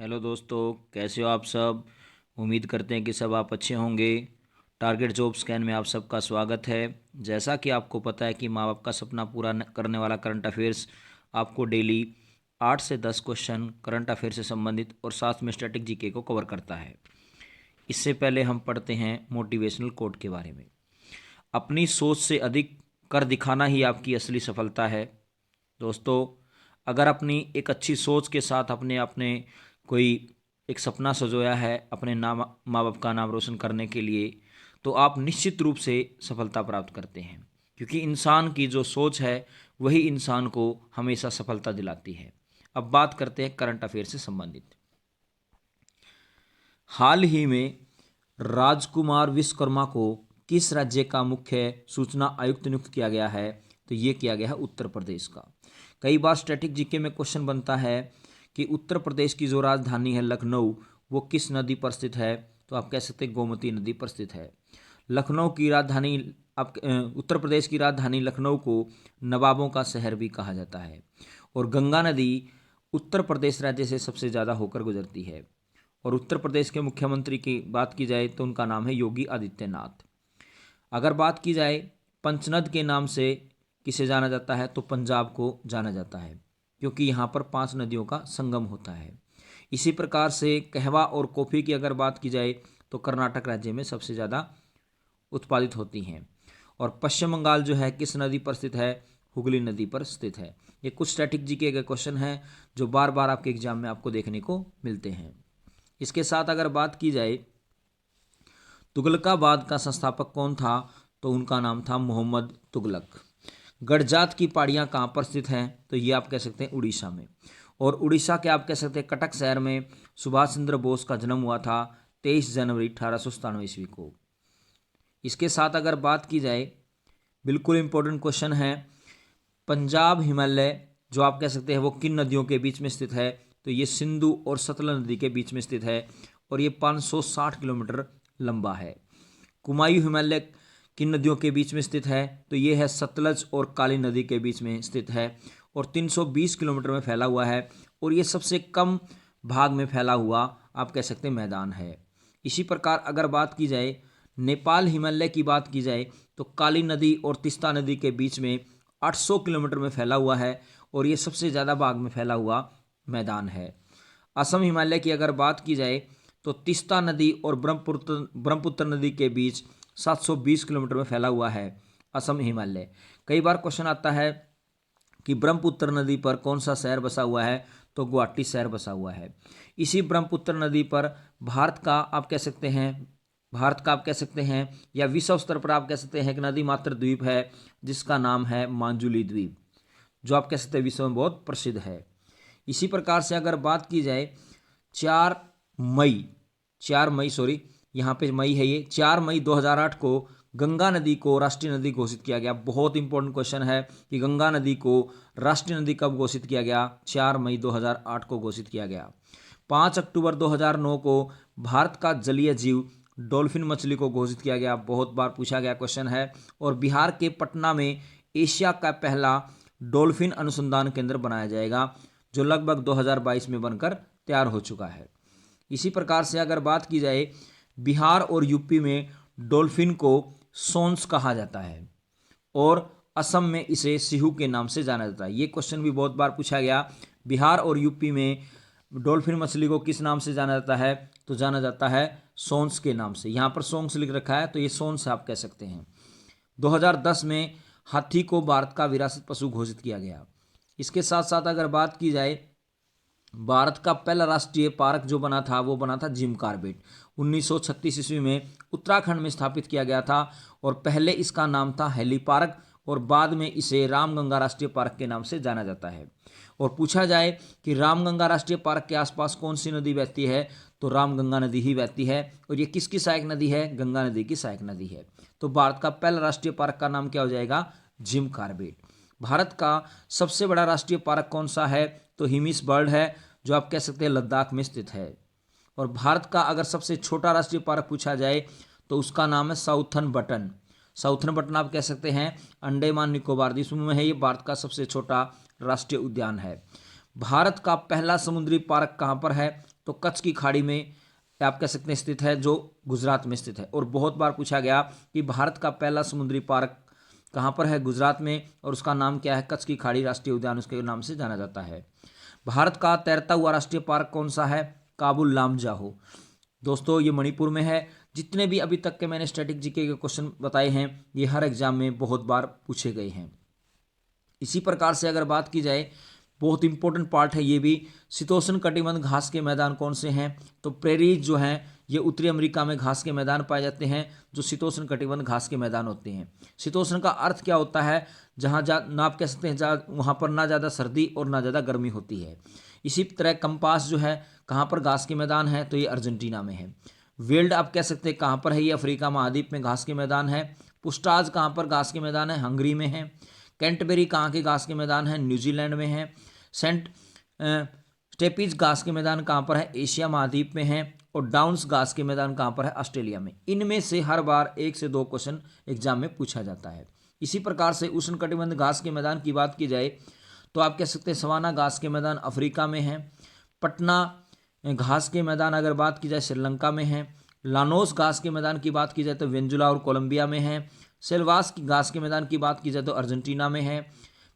Hello दोस्तों, कैसे हो आप सब। उम्मीद करते हैं कि सब आप अच्छे होंगे। टारगेट जॉब स्कैन में आप सबका स्वागत है। जैसा कि आपको पता है कि माँ बाप का सपना पूरा करने वाला करंट अफेयर्स आपको डेली 8 से 10 क्वेश्चन करंट अफेयर से संबंधित और साथ में स्टैटिक जीके को कवर करता है। इससे पहले हम पढ़ते हैं मोटिवेशनल कोट के बारे में। अपनी सोच से अधिक कर दिखाना ही आपकी असली सफलता है। दोस्तों, अगर अपनी एक अच्छी सोच के साथ अपने अपने कोई एक सपना सजोया है अपने नाम माँ बाप का नाम रोशन करने के लिए, तो आप निश्चित रूप से सफलता प्राप्त करते हैं, क्योंकि इंसान की जो सोच है वही इंसान को हमेशा सफलता दिलाती है। अब बात करते हैं करंट अफेयर से संबंधित। हाल ही में राजकुमार विश्वकर्मा को किस राज्य का मुख्य सूचना आयुक्त नियुक्त किया गया है? तो ये किया गया है उत्तर प्रदेश का। कई बार स्टैटिक जीके में क्वेश्चन बनता है कि उत्तर प्रदेश की जो राजधानी है लखनऊ, वो किस नदी पर स्थित है? तो आप कह सकते हैं गोमती नदी पर स्थित है। लखनऊ की राजधानी उत्तर प्रदेश की राजधानी लखनऊ को नवाबों का शहर भी कहा जाता है। और गंगा नदी उत्तर प्रदेश राज्य से सबसे ज़्यादा होकर गुजरती है। और उत्तर प्रदेश के मुख्यमंत्री की बात की जाए तो उनका नाम है योगी आदित्यनाथ। अगर बात की जाए पंचनद के नाम से किसे जाना जाता है, तो पंजाब को जाना जाता है, क्योंकि यहाँ पर 5 नदियों का संगम होता है। इसी प्रकार से कहवा और कॉफ़ी की अगर बात की जाए तो कर्नाटक राज्य में सबसे ज़्यादा उत्पादित होती हैं। और पश्चिम बंगाल जो है किस नदी पर स्थित है? हुगली नदी पर स्थित है। ये कुछ स्टैटिक जीके के क्वेश्चन हैं जो बार बार आपके एग्जाम में आपको देखने को मिलते हैं। इसके साथ अगर बात की जाए तुगलकाबाद का संस्थापक कौन था, तो उनका नाम था मोहम्मद तुगलक। गडजात की पहाड़ियाँ कहाँ पर स्थित हैं? तो ये आप कह सकते हैं उड़ीसा में। और उड़ीसा के आप कह सकते हैं कटक शहर में सुभाष चंद्र बोस का जन्म हुआ था 23 जनवरी 1897 ईस्वी को। इसके साथ अगर बात की जाए, बिल्कुल इंपॉर्टेंट क्वेश्चन है, पंजाब हिमालय जो आप कह सकते हैं वो किन नदियों के बीच में स्थित है? तो ये सिंधु और सतलज नदी के बीच में स्थित है और ये 560 किलोमीटर लंबा है। कुमायूं हिमालय किन नदियों के बीच में स्थित है? तो ये है सतलज और काली नदी के बीच में स्थित है और 320 किलोमीटर में फैला हुआ है और ये सबसे कम भाग में फैला हुआ आप कह सकते हैं मैदान है। इसी प्रकार अगर बात की जाए नेपाल हिमालय की बात की जाए तो काली नदी और तीस्ता नदी के बीच में 800 किलोमीटर में फैला हुआ है और ये सबसे ज़्यादा भाग में फैला हुआ मैदान है। असम हिमालय की अगर बात की जाए तो तीस्ता नदी और ब्रह्मपुत्र नदी के बीच 720 किलोमीटर में फैला हुआ है असम हिमालय। कई बार क्वेश्चन आता है कि ब्रह्मपुत्र नदी पर कौन सा शहर बसा हुआ है? तो गुवाहाटी शहर बसा हुआ है। इसी ब्रह्मपुत्र नदी पर भारत का आप कह सकते हैं या विश्व स्तर पर आप कह सकते हैं एक नदी मात्र द्वीप है जिसका नाम है मांजुली द्वीप, जो आप कह सकते हैं विश्व में बहुत प्रसिद्ध है। इसी प्रकार से अगर बात की जाए 4 मई यहाँ पे मई है, ये 4 मई 2008 को गंगा नदी को राष्ट्रीय नदी घोषित किया गया। बहुत इंपॉर्टेंट क्वेश्चन है कि गंगा नदी को राष्ट्रीय नदी कब घोषित किया गया? 4 मई 2008 को घोषित किया गया। 5 अक्टूबर 2009 को भारत का जलीय जीव डॉल्फिन मछली को घोषित किया गया। बहुत बार पूछा गया क्वेश्चन है। और बिहार के पटना में एशिया का पहला डॉल्फिन अनुसंधान केंद्र बनाया जाएगा, जो लगभग 2022 में बनकर तैयार हो चुका है। इसी प्रकार से अगर बात की जाए बिहार और यूपी में डॉल्फिन को सोन्स कहा जाता है और असम में इसे सिहू के नाम से जाना जाता है। ये क्वेश्चन भी बहुत बार पूछा गया। बिहार और यूपी में डॉल्फिन मछली को किस नाम से जाना जाता है? तो जाना जाता है सोन्स के नाम से। यहाँ पर सोन्स लिख रखा है तो ये सोन्स आप कह सकते हैं। 2010 में हाथी को भारत का विरासत पशु घोषित किया गया। इसके साथ साथ अगर बात की जाए भारत का पहला राष्ट्रीय पार्क जो बना था वो बना था जिम कॉर्बेट। 1936 ईस्वी में उत्तराखंड में स्थापित किया गया था और पहले इसका नाम था हेली पार्क और बाद में इसे रामगंगा राष्ट्रीय पार्क के नाम से जाना जाता है। और पूछा जाए कि रामगंगा राष्ट्रीय पार्क के आसपास कौन सी नदी बहती है? तो रामगंगा नदी ही बहती है। और ये किसकी सहायक नदी है? गंगा नदी की सहायक नदी है। तो भारत का पहला राष्ट्रीय पार्क का नाम क्या हो जाएगा? Jim Corbett. भारत का सबसे बड़ा राष्ट्रीय पार्क कौन सा है? तो हिमिस बर्ड है, जो आप कह सकते हैं लद्दाख में स्थित है। और भारत का अगर सबसे छोटा राष्ट्रीय पार्क पूछा जाए तो उसका नाम है साउथर्न बटन। साउथर्न बटन आप कह सकते हैं अंडमान निकोबार द्वीप समूह में है। ये भारत का सबसे छोटा राष्ट्रीय उद्यान है। भारत का पहला समुद्री पार्क कहाँ पर है? तो कच्छ की खाड़ी में आप कह सकते हैं स्थित है, जो गुजरात में स्थित है। और बहुत बार पूछा गया कि भारत का पहला समुद्री पार्क कहाँ पर है, गुजरात में, और उसका नाम क्या है, कच्छ की खाड़ी राष्ट्रीय उद्यान उसके नाम से जाना जाता है। भारत का तैरता हुआ राष्ट्रीय पार्क कौन सा है, काबुल लामजाओ। दोस्तों ये मणिपुर में है। जितने भी अभी तक के मैंने स्टैटिक जीके के क्वेश्चन बताए हैं ये हर एग्जाम में बहुत बार पूछे गए हैं। इसी प्रकार से अगर बात की जाए, बहुत इंपॉर्टेंट पार्ट है ये भी, शीतोष्ण कटिबंध घास के मैदान कौन से हैं, तो प्रेरीज जो हैं ये उत्तरी अमेरिका में घास के मैदान पाए जाते हैं जो शीतोष्ण कटिबंध घास के मैदान होते हैं। शीतोष्ण का अर्थ क्या होता है, जहाँ ना आप कह सकते हैं जहाँ वहाँ पर ना ज़्यादा सर्दी और ना ज़्यादा गर्मी होती है। इसी तरह कंपास जो है कहाँ पर घास के मैदान है, तो ये अर्जेंटीना में है। वेल्ड आप कह सकते हैं कहाँ पर है, ये अफ्रीका महाद्वीप में घास के मैदान है। पुस्टाज कहाँ पर घास के मैदान है, हंगरी में है। कैंटबेरी कहाँ के घास के मैदान है, न्यूजीलैंड में है। सेंट स्टेपीज घास के मैदान कहाँ पर है, एशिया महाद्वीप में है। और डाउन्स घास के मैदान कहाँ पर है, ऑस्ट्रेलिया में। इनमें से हर बार 1 से 2 क्वेश्चन एग्जाम में पूछा जाता है। इसी प्रकार से उष्णकटिबंध घास के मैदान की बात की जाए तो आप कह सकते हैं सवाना घास के मैदान अफ्रीका में है। पटना घास के मैदान अगर बात की जाए श्रीलंका में है। लानोस घास के मैदान की बात की जाए तो वेंजुला और कोलंबिया में है। सेल्वास की घास के मैदान की बात की जाए तो अर्जेंटीना में है।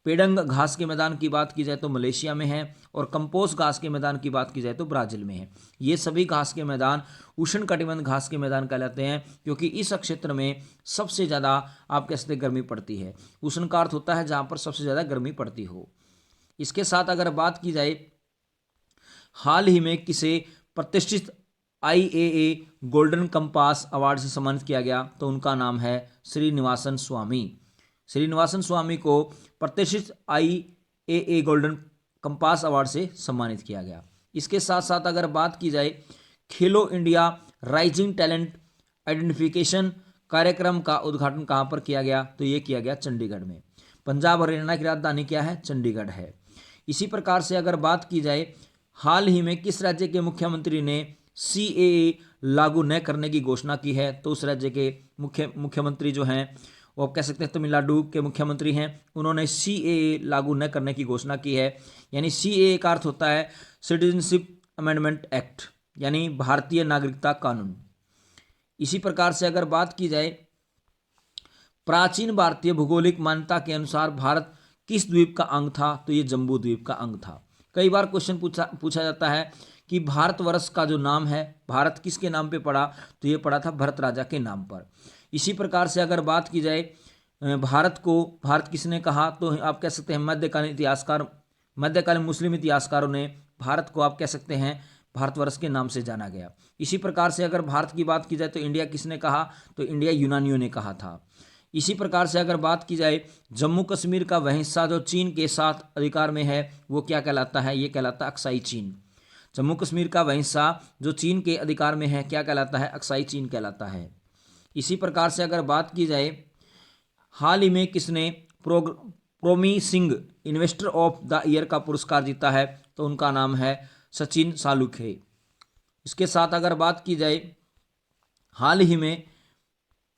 पेडंग घास के मैदान की बात की जाए तो मलेशिया में है। और कंपोस घास के मैदान की बात की जाए तो ब्राजील में है। ये सभी घास के मैदान उष्णकटिबंध घास के मैदान कहलाते हैं क्योंकि इस क्षेत्र में सबसे ज़्यादा आप कह सकते गर्मी पड़ती है। उष्ण का अर्थ होता है जहाँ पर सबसे ज़्यादा गर्मी पड़ती हो। इसके साथ अगर बात की जाए, हाल ही में किसे प्रतिष्ठित IAA गोल्डन कंपास अवार्ड से सम्मानित किया गया, तो उनका नाम है श्रीनिवासन स्वामी। श्रीनिवासन स्वामी को प्रतिष्ठित IAA गोल्डन कंपास अवार्ड से सम्मानित किया गया। इसके साथ साथ अगर बात की जाए, खेलो इंडिया राइजिंग टैलेंट आइडेंटिफिकेशन कार्यक्रम का उद्घाटन कहाँ पर किया गया, तो ये किया गया चंडीगढ़ में। पंजाब हरियाणा की राजधानी क्या है, चंडीगढ़ है। इसी प्रकार से अगर बात की जाए, हाल ही में किस राज्य के मुख्यमंत्री ने CAA लागू न करने की घोषणा की है, तो उस राज्य के मुख्यमंत्री जो हैं वो आप कह सकते हैं तमिलनाडु के मुख्यमंत्री हैं। उन्होंने CAA लागू न करने की घोषणा की है। यानी CAA का अर्थ होता है सिटीजनशिप अमेंडमेंट एक्ट, यानी भारतीय नागरिकता कानून। इसी प्रकार से अगर बात की जाए, प्राचीन भारतीय भौगोलिक मान्यता के अनुसार भारत किस द्वीप का अंग था, तो ये जम्बू द्वीप का अंग था। कई बार क्वेश्चन पूछा जाता है कि भारतवर्ष का जो नाम है, भारत किसके नाम पे पड़ा, तो ये पड़ा था भरत राजा के नाम पर। इसी प्रकार से अगर बात की जाए, भारत किसने कहा, तो आप कह सकते हैं मध्यकालीन मुस्लिम इतिहासकारों ने भारत को आप कह सकते हैं भारतवर्ष के नाम से जाना गया। इसी प्रकार से अगर भारत की बात की जाए तो इंडिया किसने कहा, तो इंडिया यूनानियों ने कहा था। इसी प्रकार से अगर बात की जाए, जम्मू कश्मीर का वह हिस्सा जो चीन के साथ अधिकार में है वो क्या कहलाता है, ये कहलाता है अक्साई चीन। जम्मू कश्मीर का वह हिस्सा जो चीन के अधिकार में है क्या कहलाता है, अक्साई चीन कहलाता है। इसी प्रकार से अगर बात की जाए, हाल ही में किसने promising investor of the year का पुरस्कार जीता है, तो उनका नाम है सचिन सालुखे। इसके साथ अगर बात की जाए, हाल ही में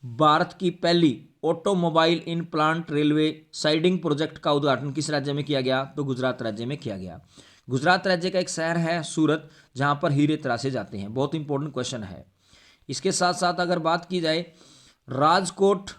भारत की पहली automobile in plant railway siding project का उद्घाटन किस राज्य में किया गया, तो गुजरात राज्य में किया गया। गुजरात राज्य का एक शहर है सूरत, जहां पर हीरे तराशे जाते हैं। बहुत इंपॉर्टेंट क्वेश्चन है। इसके साथ साथ अगर बात की जाए, राजकोट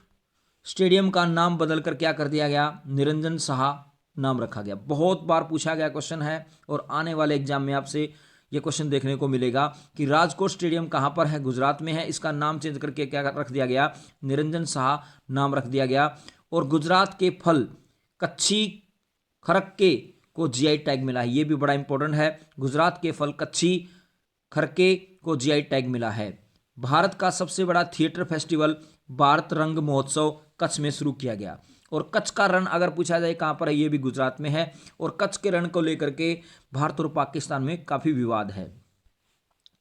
स्टेडियम का नाम बदलकर क्या कर दिया गया, निरंजन साहा नाम रखा गया। बहुत बार पूछा गया क्वेश्चन है और आने वाले एग्जाम में आपसे ये क्वेश्चन देखने को मिलेगा कि राजकोट स्टेडियम कहाँ पर है, गुजरात में है। इसका नाम चेंज करके क्या रख दिया गया, निरंजन साहा नाम रख दिया गया। और गुजरात के फल कच्छी खरक्के को GI टैग मिला है, ये भी बड़ा इंपॉर्टेंट है। गुजरात के फल कच्छी खरके को GI टैग मिला है। भारत का सबसे बड़ा थिएटर फेस्टिवल भारत रंग महोत्सव कच्छ में शुरू किया गया। और कच्छ का रण अगर पूछा जाए कहाँ पर है, ये भी गुजरात में है। और कच्छ के रण को लेकर के भारत और पाकिस्तान में काफ़ी विवाद है।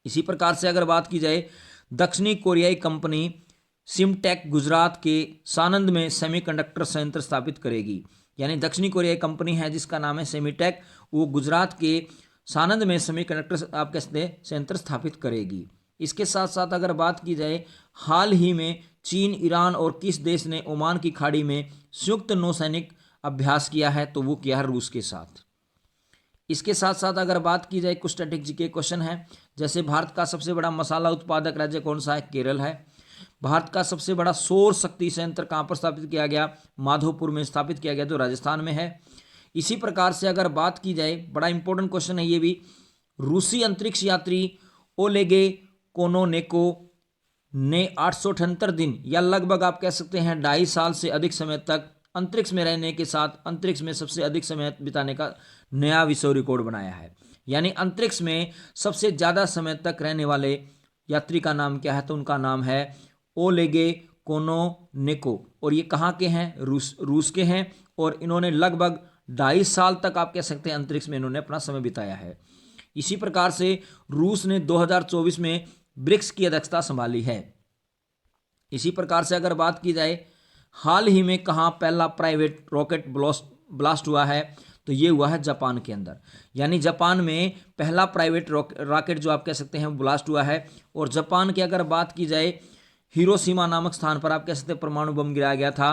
इसी प्रकार से अगर बात की जाए, दक्षिणी कोरियाई कंपनी सिमटेक गुजरात के सानंद में सेमीकंडक्टर संयंत्र स्थापित करेगी। यानी दक्षिणी कोरियाई कंपनी है जिसका नाम है सेमीटेक, वो गुजरात के सानंद में सेमीकंडक्टर आप कहते हैं संयंत्र स्थापित करेगी। इसके साथ साथ अगर बात की जाए, हाल ही में चीन, ईरान और किस देश ने ओमान की खाड़ी में संयुक्त नौसैनिक अभ्यास किया है, तो वो किया है रूस के साथ। इसके साथ साथ अगर बात की जाए, कुछ स्ट्रैटेजी के क्वेश्चन है। जैसे भारत का सबसे बड़ा मसाला उत्पादक राज्य कौन सा है? केरल है। भारत का सबसे बड़ा सौर शक्ति संयंत्र कहाँ पर स्थापित किया गया? माधोपुर में स्थापित किया गया, जो राजस्थान में है। इसी प्रकार से अगर बात की जाए, बड़ा इंपॉर्टेंट क्वेश्चन है ये भी, रूसी अंतरिक्ष यात्री ओलेगे कोनोनेको ने 878 दिन या लगभग आप कह सकते हैं 2.5 साल से अधिक समय तक अंतरिक्ष में रहने के साथ अंतरिक्ष में सबसे अधिक समय बिताने का नया विश्व रिकॉर्ड बनाया है। यानी अंतरिक्ष में सबसे ज्यादा समय तक रहने वाले यात्री का नाम क्या है? तो उनका नाम है ओलेगे कोनोनेको, और ये कहाँ के हैं? रूस के हैं, और इन्होंने लगभग 2.5 साल तक आप कह सकते हैं अंतरिक्ष में इन्होंने अपना समय बिताया है। इसी प्रकार से रूस ने 2024 में ब्रिक्स की अध्यक्षता संभाली है। इसी प्रकार से अगर बात की जाए, हाल ही में कहाँ पहला प्राइवेट रॉकेट ब्लास्ट हुआ है? तो ये हुआ है जापान के अंदर। यानी जापान में पहला प्राइवेट रॉकेट जो आप कह सकते हैं ब्लास्ट हुआ है। और जापान की अगर बात की जाए, हिरोशिमा नामक स्थान पर आप कह सकते हैं परमाणु बम गिराया गया था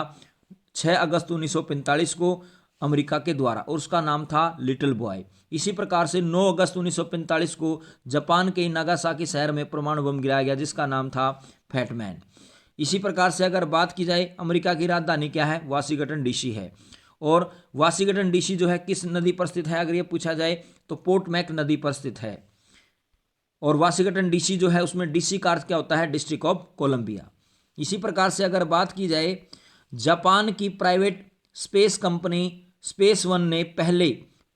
6 अगस्त 1945 को अमेरिका के द्वारा, और उसका नाम था लिटिल बॉय। इसी प्रकार से 9 अगस्त 1945 को जापान के नागासाकी शहर में परमाणु बम गिराया गया, जिसका नाम था फैटमैन। इसी प्रकार से अगर बात की जाए, अमेरिका की राजधानी क्या है? वाशिंगटन डीसी है। और वाशिंगटन डीसी जो है किस नदी पर स्थित है? अगर ये पूछा जाए तो पोटमैक नदी पर स्थित है। और वाशिंगटन डीसी जो है उसमें डीसी का अर्थ क्या होता है? District of Columbia. इसी प्रकार से अगर बात की जाए, जापान की private space company space one ने पहले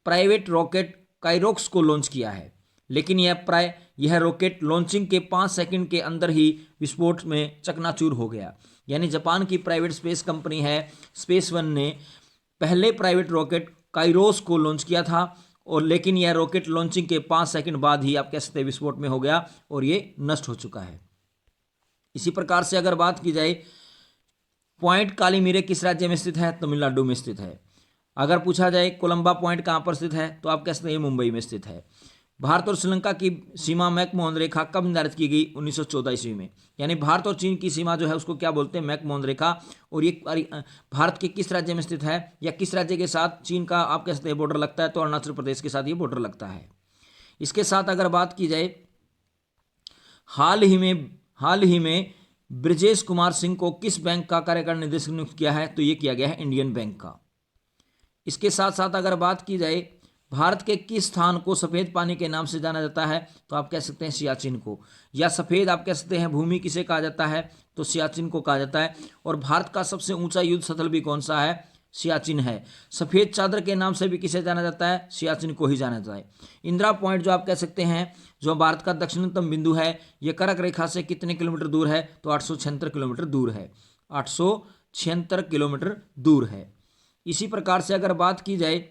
प्राइवेट रॉकेट काइरोक्स को लॉन्च किया है, लेकिन यह रॉकेट लॉन्चिंग के 5 सेकंड के अंदर ही विस्फोट में चकनाचूर हो गया। यानी जापान की प्राइवेट स्पेस कंपनी है स्पेस वन ने पहले प्राइवेट रॉकेट काइरोस को लॉन्च किया था, और लेकिन यह रॉकेट लॉन्चिंग के 5 सेकंड बाद ही आप कह सकते हैं विस्फोट में हो गया और ये नष्ट हो चुका है। इसी प्रकार से अगर बात की जाए, पॉइंट कालीमीरे किस राज्य में स्थित है? तमिलनाडु में स्थित है। अगर पूछा जाए कोलंबा पॉइंट कहाँ पर स्थित है? तो आप कह सकते हैं मुंबई में स्थित है। भारत और श्रीलंका की सीमा मैकमोहन रेखा कब निर्धारित की गई? 1914 ईस्वी में। यानी भारत और चीन की सीमा जो है उसको क्या बोलते हैं? मैकमोहन रेखा। और ये भारत के किस राज्य में स्थित है, या किस राज्य के साथ चीन का आप कह सकते हैं बॉर्डर लगता है? तो अरुणाचल प्रदेश के साथ ये बॉर्डर लगता है। इसके साथ अगर बात की जाए, हाल ही में ब्रजेश कुमार सिंह को किस बैंक का कार्यकारी निदेशक नियुक्त किया है? तो ये किया गया है इंडियन बैंक का। इसके साथ साथ अगर बात की जाए, भारत के किस स्थान को सफेद पानी के नाम से जाना जाता है? तो आप कह सकते हैं सियाचिन को, या सफेद आप कह सकते हैं भूमि किसे कहा जाता है? तो सियाचिन को कहा जाता है। और भारत का सबसे ऊंचा युद्ध स्थल भी कौन सा है? सियाचिन है। सफेद चादर के नाम से भी किसे जाना जाता है? सियाचिन को ही जाना जाता है। इंदिरा पॉइंट जो आप कह सकते हैं, जो भारत का दक्षिणतम बिंदु है, यह कर्क रेखा से कितने किलोमीटर दूर है? तो 876 किलोमीटर दूर है। 876 किलोमीटर दूर है। इसी प्रकार से अगर बात की जाए,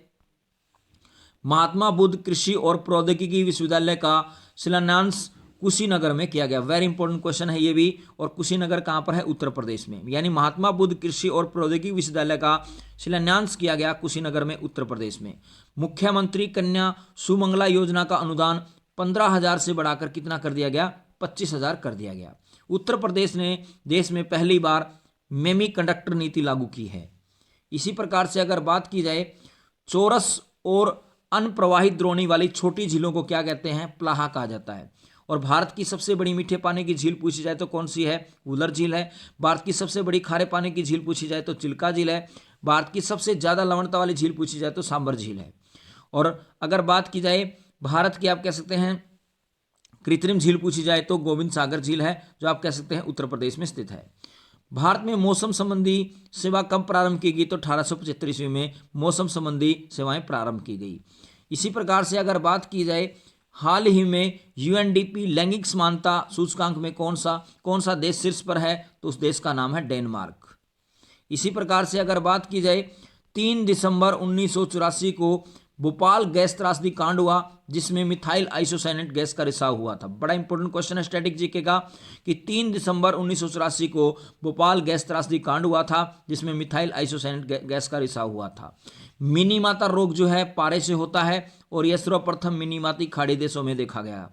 महात्मा बुद्ध कृषि और प्रौद्योगिकी विश्वविद्यालय का शिलान्यास कुशीनगर में किया गया। वेरी इंपॉर्टेंट क्वेश्चन है ये भी। और कुशीनगर कहाँ पर है? उत्तर प्रदेश में। यानी महात्मा बुद्ध कृषि और प्रौद्योगिकी विश्वविद्यालय का शिलान्यास किया गया कुशीनगर में, उत्तर प्रदेश में। मुख्यमंत्री कन्या सुमंगला योजना का अनुदान 15,000 से बढ़ाकर कितना कर दिया गया? 25,000 कर दिया गया। उत्तर प्रदेश ने देश में पहली बार मेमी कंडक्टर नीति लागू की है। इसी प्रकार से अगर बात की जाए, चौरस और अनप्रवाहित द्रोणी वाली छोटी झीलों को क्या कहते हैं? प्लाहा कहा जाता है। और भारत की सबसे बड़ी मीठे पानी की झील पूछी जाए तो कौन सी है? वुलर झील है। भारत की सबसे बड़ी खारे पानी की झील पूछी जाए तो चिल्का झील है। भारत की सबसे ज्यादा लवणता वाली झील पूछी जाए तो सांबर झील है। और अगर बात की जाए भारत की आप कह सकते हैं कृत्रिम झील पूछी जाए तो गोविंद सागर झील है, जो आप कह सकते हैं उत्तर प्रदेश में स्थित है। भारत में मौसम संबंधी सेवा कब प्रारंभ की गई? तो 1875 ईस्वी में मौसम संबंधी सेवाएं प्रारंभ की गई। इसी प्रकार से अगर बात की जाए, हाल ही में यूएनडीपी लैंगिक समानता सूचकांक में कौन सा देश शीर्ष पर है? तो उस देश का नाम है डेनमार्क। इसी प्रकार से अगर बात की जाए, 3 दिसंबर 1984 को भोपाल गैस त्रासदी कांड हुआ, जिसमें मिथाइल आइसोसाइनेट गैस का रिसाव हुआ था। बड़ा इंपॉर्टेंट क्वेश्चन है स्टैटिक जीके का कि 3 दिसंबर 1984 को भोपाल गैस त्रासदी कांड हुआ था, जिसमें मिथाइल आइसोसाइनेट गैस का रिसाव हुआ था। मिनीमाता रोग जो है पारे से होता है, और यह सर्वप्रथम मिनीमाती खाड़ी देशों में देखा गया।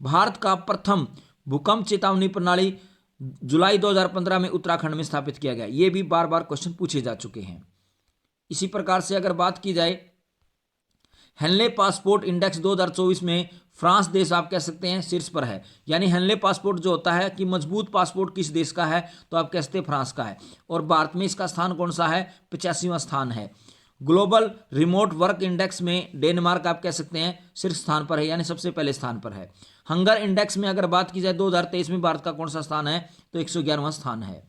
भारत का प्रथम भूकंप चेतावनी प्रणाली जुलाई 2015 में उत्तराखंड में स्थापित किया गया। ये भी बार बार क्वेश्चन पूछे जा चुके हैं। इसी प्रकार से अगर बात की जाए, हेनले पासपोर्ट इंडेक्स 2024 में फ्रांस देश आप कह सकते हैं शीर्ष पर है। यानी हेनले पासपोर्ट जो होता है कि मजबूत पासपोर्ट किस देश का है, तो आप कह सकते हैं फ्रांस का है। और भारत में इसका स्थान कौन सा है, 85वां स्थान है। ग्लोबल रिमोट वर्क इंडेक्स में डेनमार्क आप कह सकते हैं शीर्ष स्थान पर है, यानी सबसे पहले स्थान पर है। हंगर इंडेक्स में अगर बात की जाए 2023 में भारत का कौन सा स्थान है, तो 111वां स्थान है।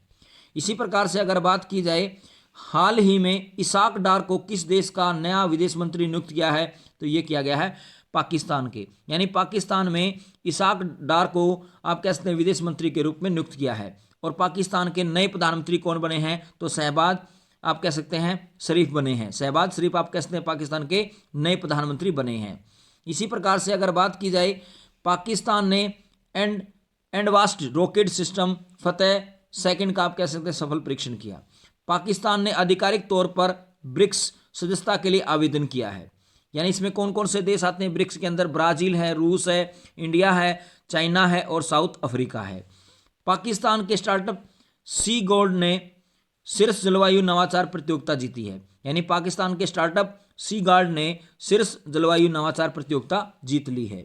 इसी प्रकार से अगर बात की जाए हाल ही में इसाक डार को किस देश का नया विदेश मंत्री नियुक्त किया है, तो ये किया गया है पाकिस्तान के। यानी पाकिस्तान में इसाक डार को आप कह सकते हैं विदेश मंत्री के रूप में नियुक्त किया है। और पाकिस्तान के नए प्रधानमंत्री कौन बने हैं, तो शहबाज आप कह सकते हैं शरीफ बने हैं। शहबाज शरीफ आप कह सकते हैं पाकिस्तान के नए प्रधानमंत्री बने हैं। इसी प्रकार से अगर बात की जाए पाकिस्तान ने एडवांस्ड रॉकेट सिस्टम फतेह सेकंड का आप कह सकते हैं सफल परीक्षण किया। पाकिस्तान ने आधिकारिक तौर पर ब्रिक्स सदस्यता के लिए आवेदन किया है। यानी इसमें कौन कौन से देश आते हैं ब्रिक्स के अंदर, ब्राजील है, रूस है, इंडिया है, चाइना है और साउथ अफ्रीका है। पाकिस्तान के स्टार्टअप सी गोल्ड ने शीर्ष जलवायु नवाचार प्रतियोगिता जीती है। यानी पाकिस्तान के स्टार्टअप सी गार्ड ने शीर्ष जलवायु नवाचार प्रतियोगिता जीत ली है।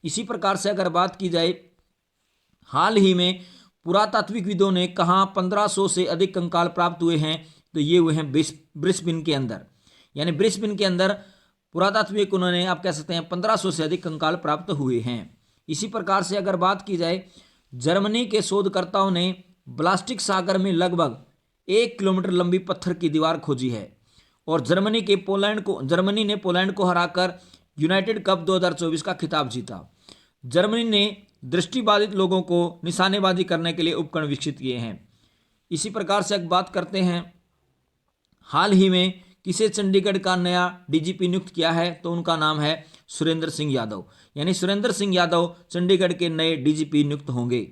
इसी प्रकार से अगर बात की जाए हाल ही में पुरातात्विकविदों ने कहाँ 1500 से अधिक कंकाल प्राप्त हुए हैं, तो ये हुए हैं ब्रिस्बेन के अंदर। यानी ब्रिस्बेन के अंदर पुरातात्विक उन्होंने आप कह सकते हैं 1500 से अधिक कंकाल प्राप्त हुए हैं। इसी प्रकार से अगर बात की जाए जर्मनी के शोधकर्ताओं ने ब्लास्टिक सागर में लगभग 1 किलोमीटर लंबी पत्थर की दीवार खोजी है। और जर्मनी ने पोलैंड को हराकर यूनाइटेड कप 2024 का खिताब जीता। जर्मनी ने दृष्टिबाधित लोगों को निशानेबाजी करने के लिए उपकरण विकसित किए हैं। इसी प्रकार से अब बात करते हैं हाल ही में किसे चंडीगढ़ का नया डीजीपी नियुक्त किया है, तो उनका नाम है सुरेंद्र सिंह यादव। यानी सुरेंद्र सिंह यादव चंडीगढ़ के नए डीजीपी नियुक्त होंगे।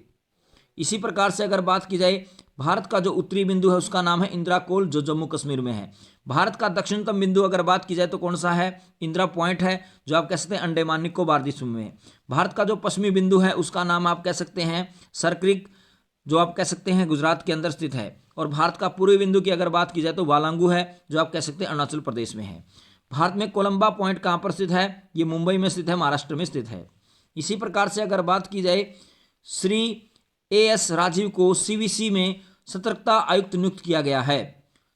इसी प्रकार से अगर बात की जाए भारत का जो उत्तरी बिंदु है उसका नाम है इंदिरा कोल, जो जम्मू कश्मीर में है। भारत का दक्षिणतम बिंदु अगर बात की जाए तो कौन सा है, इंदिरा पॉइंट है, जो आप कह सकते हैं अंडमान निकोबार द्वीप समूह में है। भारत का जो पश्चिमी बिंदु है उसका नाम आप कह सकते हैं सरक्रिक, जो आप कह सकते हैं गुजरात के अंदर स्थित है। और भारत का पूर्वी बिंदु की अगर बात की जाए तो वालांगू है, जो आप कह सकते हैं अरुणाचल प्रदेश में है। भारत में कोलंबा पॉइंट कहाँ पर स्थित है, ये मुंबई में स्थित है, महाराष्ट्र में स्थित है। इसी प्रकार से अगर बात की जाए श्री एएस राजीव को सीवीसी में सतर्कता आयुक्त नियुक्त किया गया है।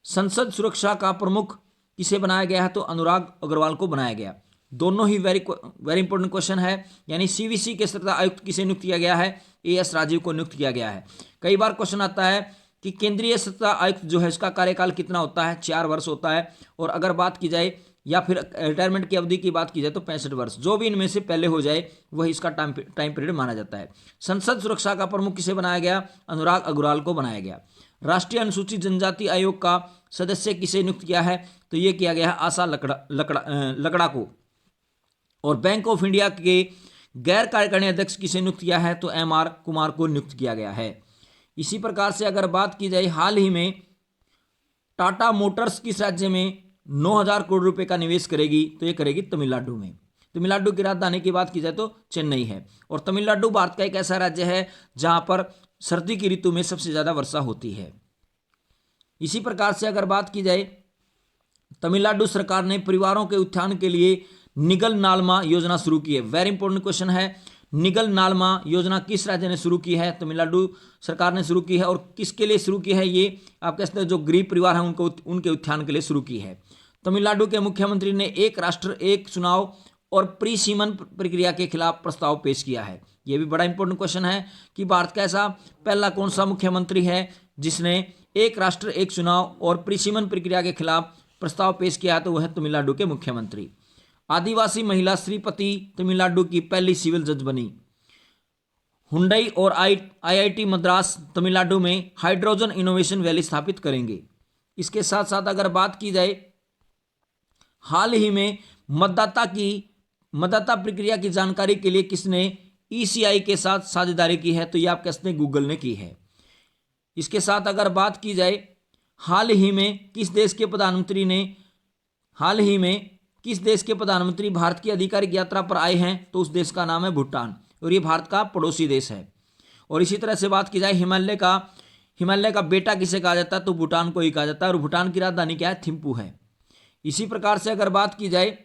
संसद सुरक्षा का प्रमुख किसे बनाया गया है, तो अनुराग अग्रवाल को बनाया गया। दोनों ही वेरी इंपॉर्टेंट क्वेश्चन है। यानी सीवीसी के सतर्कता आयुक्त किसे नियुक्त किया गया है, एएस राजीव को नियुक्त किया गया है। कई बार क्वेश्चन आता है कि केंद्रीय सतर्कता आयुक्त जो है इसका कार्यकाल कितना होता है, 4 वर्ष होता है। और अगर बात की जाए या फिर रिटायरमेंट की अवधि की बात की जाए तो 65 वर्ष, जो भी इनमें से पहले हो जाए वही इसका टाइम पीरियड माना जाता है। संसद सुरक्षा का प्रमुख किसे बनाया गया, अनुराग अग्रवाल को बनाया गया। राष्ट्रीय अनुसूचित जनजाति आयोग का सदस्य किसे नियुक्त किया है, तो ये किया गया है आशा लकड़ा को। और बैंक ऑफ इंडिया के गैर कार्यकारिणी अध्यक्ष किसे नियुक्त किया है, तो एमआर कुमार को नियुक्त किया गया है। इसी प्रकार से अगर बात की जाए हाल ही में टाटा मोटर्स किस राज्य में 9,000 करोड़ रुपए का निवेश करेगी, तो ये करेगी तमिलनाडु में। तमिलनाडु की राजधानी की बात की जाए तो चेन्नई है। और तमिलनाडु भारत का एक ऐसा राज्य है जहां पर सर्दी की ऋतु में सबसे ज्यादा वर्षा होती है। इसी प्रकार से अगर बात की जाए तमिलनाडु सरकार ने परिवारों के उत्थान के लिए निगल नालमा योजना शुरू की है। वेरी इंपॉर्टेंट क्वेश्चन है, निगल नालमा योजना किस राज्य ने शुरू की है, तमिलनाडु सरकार ने शुरू की है। और किसके लिए शुरू की है, ये आप कह सकते हैं जो गरीब परिवार है उनके उत्थान के लिए शुरू की है। तमिलनाडु के मुख्यमंत्री ने एक राष्ट्र एक चुनाव और प्री सीमन प्रक्रिया के खिलाफ प्रस्ताव पेश किया है। यह भी बड़ा इंपॉर्टेंट क्वेश्चन है कि भारत का ऐसा पहला कौन सा मुख्यमंत्री है जिसने एक राष्ट्र एक चुनाव और प्री सीमन प्रक्रिया के खिलाफ प्रस्ताव पेश किया, तो वह है तमिलनाडु के मुख्यमंत्री। आदिवासी महिला श्रीपति तमिलनाडु की पहली सिविल जज बनी। हुंडई और आईआईटी मद्रास तमिलनाडु में हाइड्रोजन इनोवेशन वैली स्थापित करेंगे। इसके साथ साथ अगर बात की जाए हाल ही में मतदाता प्रक्रिया की जानकारी के लिए किसने ईसीआई के साथ साझेदारी की है, तो ये आप कह सकते हैं गूगल ने की है। इसके साथ अगर बात की जाए हाल ही में किस देश के प्रधानमंत्री भारत की आधिकारिक यात्रा पर आए हैं, तो उस देश का नाम है भूटान और ये भारत का पड़ोसी देश है। और इसी तरह से बात की जाए हिमालय का बेटा किसे कहा जाता है, तो भूटान को ही कहा जाता है। और भूटान की राजधानी क्या है, थिम्पू है। इसी प्रकार से अगर बात की जाए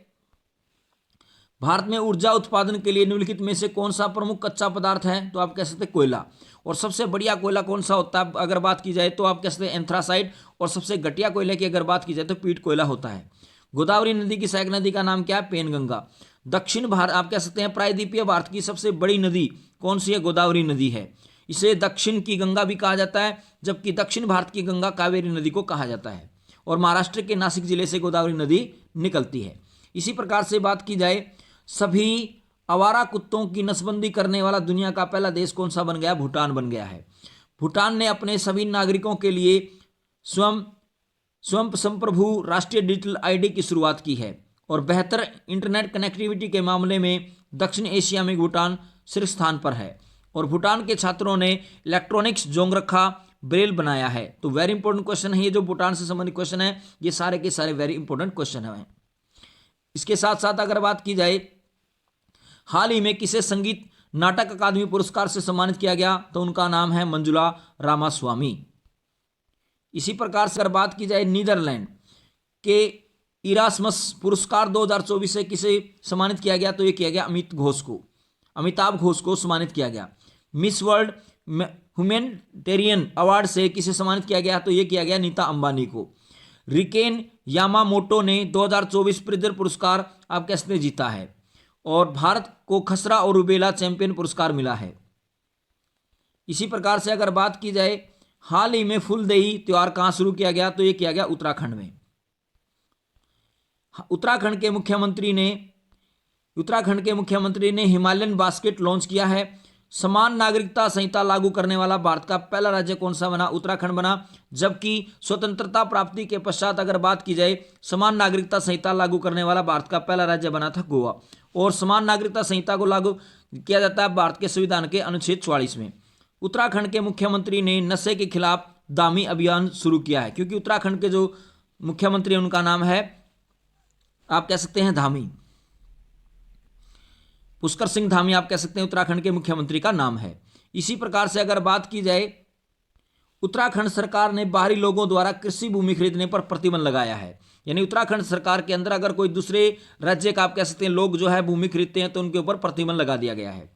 भारत में ऊर्जा उत्पादन के लिए निम्नलिखित में से कौन सा प्रमुख कच्चा पदार्थ है? तो आप कह सकते हैं कोयला। और सबसे बढ़िया कोयला कौन सा होता है अगर बात की जाए तो आप कह सकते हैं एंथ्रासाइट। और सबसे घटिया कोयले की अगर बात की जाए तो पीट कोयला होता है। गोदावरी नदी की सहायक नदी का नाम क्या है? पेनगंगा। दक्षिण भारत आप कह सकते हैं प्रायद्वीपीय भारत की सबसे बड़ी नदी कौन सी है? गोदावरी नदी है। इसे दक्षिण की गंगा भी कहा जाता है, जबकि दक्षिण भारत की गंगा कावेरी नदी को कहा जाता है। और महाराष्ट्र के नासिक जिले से गोदावरी नदी निकलती है। इसी प्रकार से बात की जाए सभी आवारा कुत्तों की नसबंदी करने वाला दुनिया का पहला देश कौन सा बन गया? भूटान बन गया है। भूटान ने अपने सभी नागरिकों के लिए स्वयं संप्रभु राष्ट्रीय डिजिटल आईडी की शुरुआत की है। और बेहतर इंटरनेट कनेक्टिविटी के मामले में दक्षिण एशिया में भूटान शीर्ष स्थान पर है। और भूटान के छात्रों ने इलेक्ट्रॉनिक्स जोंगरखा ब्रेल बनाया है। तो वेरी इंपॉर्टेंट क्वेश्चन है ये, जो भूटान से संबंधित क्वेश्चन है ये सारे के सारे वेरी इंपॉर्टेंट क्वेश्चन है। इसके साथ साथ अगर बात की जाए हाल ही में किसे संगीत नाटक अकादमी पुरस्कार से सम्मानित किया गया? तो उनका नाम है मंजुला रामास्वामी। इसी प्रकार से अगर बात की जाए नीदरलैंड के इरास्मस पुरस्कार 2024 से किसे सम्मानित किया गया? तो ये किया गया अमिताभ घोष को सम्मानित किया गया। मिस वर्ल्ड ह्यूमैनिटेरियन अवार्ड से किसे सम्मानित किया गया? तो ये किया गया नीता अंबानी को। रिकेन यामामोटो ने 2024 प्रिजर पुरस्कार आप कह सकते जीता है। और भारत को खसरा और रुबेला चैंपियन पुरस्कार मिला है। इसी प्रकार से अगर बात की जाए हाल ही में फूलदेई त्योहार कहां शुरू किया गया? तो ये किया गया उत्तराखंड में। उत्तराखंड के मुख्यमंत्री ने हिमालयन बास्केट लॉन्च किया है। समान नागरिकता संहिता लागू करने वाला भारत का पहला राज्य कौन सा बना? उत्तराखंड बना। जबकि स्वतंत्रता प्राप्ति के पश्चात अगर बात की जाए समान नागरिकता संहिता लागू करने वाला भारत का पहला राज्य बना था गोवा। और समान नागरिकता संहिता को लागू किया जाता है भारत के संविधान के अनुच्छेद 44 में। उत्तराखंड के मुख्यमंत्री ने नशे के खिलाफ दामी अभियान शुरू किया है, क्योंकि उत्तराखंड के जो मुख्यमंत्री हैं उनका नाम है आप कह सकते हैं धामी, पुष्कर सिंह धामी आप कह सकते हैं उत्तराखंड के मुख्यमंत्री का नाम है। इसी प्रकार से अगर बात की जाए उत्तराखंड सरकार ने बाहरी लोगों द्वारा कृषि भूमि खरीदने पर प्रतिबंध लगाया है। यानी उत्तराखंड सरकार के अंदर अगर कोई दूसरे राज्य का आप कह सकते हैं लोग जो है भूमि खरीदते हैं तो उनके ऊपर प्रतिबंध लगा दिया गया है।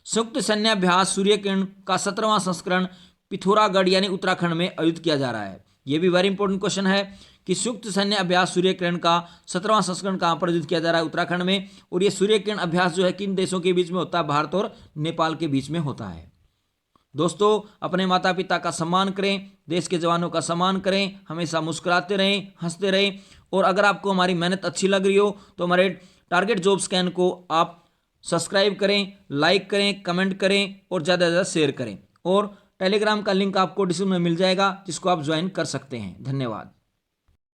संयुक्त सैन्य अभ्यास सूर्यकिरण का 17वां संस्करण पिथौरागढ़ यानी उत्तराखंड में आयोजित किया जा रहा है। यह भी वेरी इंपॉर्टेंट क्वेश्चन है कि संयुक्त सैन्य अभ्यास सूर्यकिरण का 17वां संस्करण कहां पर आयोजित किया जा रहा है? उत्तराखंड में। और यह सूर्यकिरण अभ्यास जो है किन देशों के बीच में होता है? भारत और नेपाल के बीच में होता है। दोस्तों अपने माता पिता का सम्मान करें, देश के जवानों का सम्मान करें, हमेशा मुस्कुराते रहें, हंसते रहें। और अगर आपको हमारी मेहनत अच्छी लग रही हो तो हमारे टारगेट जॉब स्कैन को आप सब्सक्राइब करें, लाइक करें, कमेंट करें और ज़्यादा से ज़्यादा शेयर करें। और टेलीग्राम का लिंक आपको डिस्क्रिप्शन में मिल जाएगा जिसको आप ज्वाइन कर सकते हैं। धन्यवाद।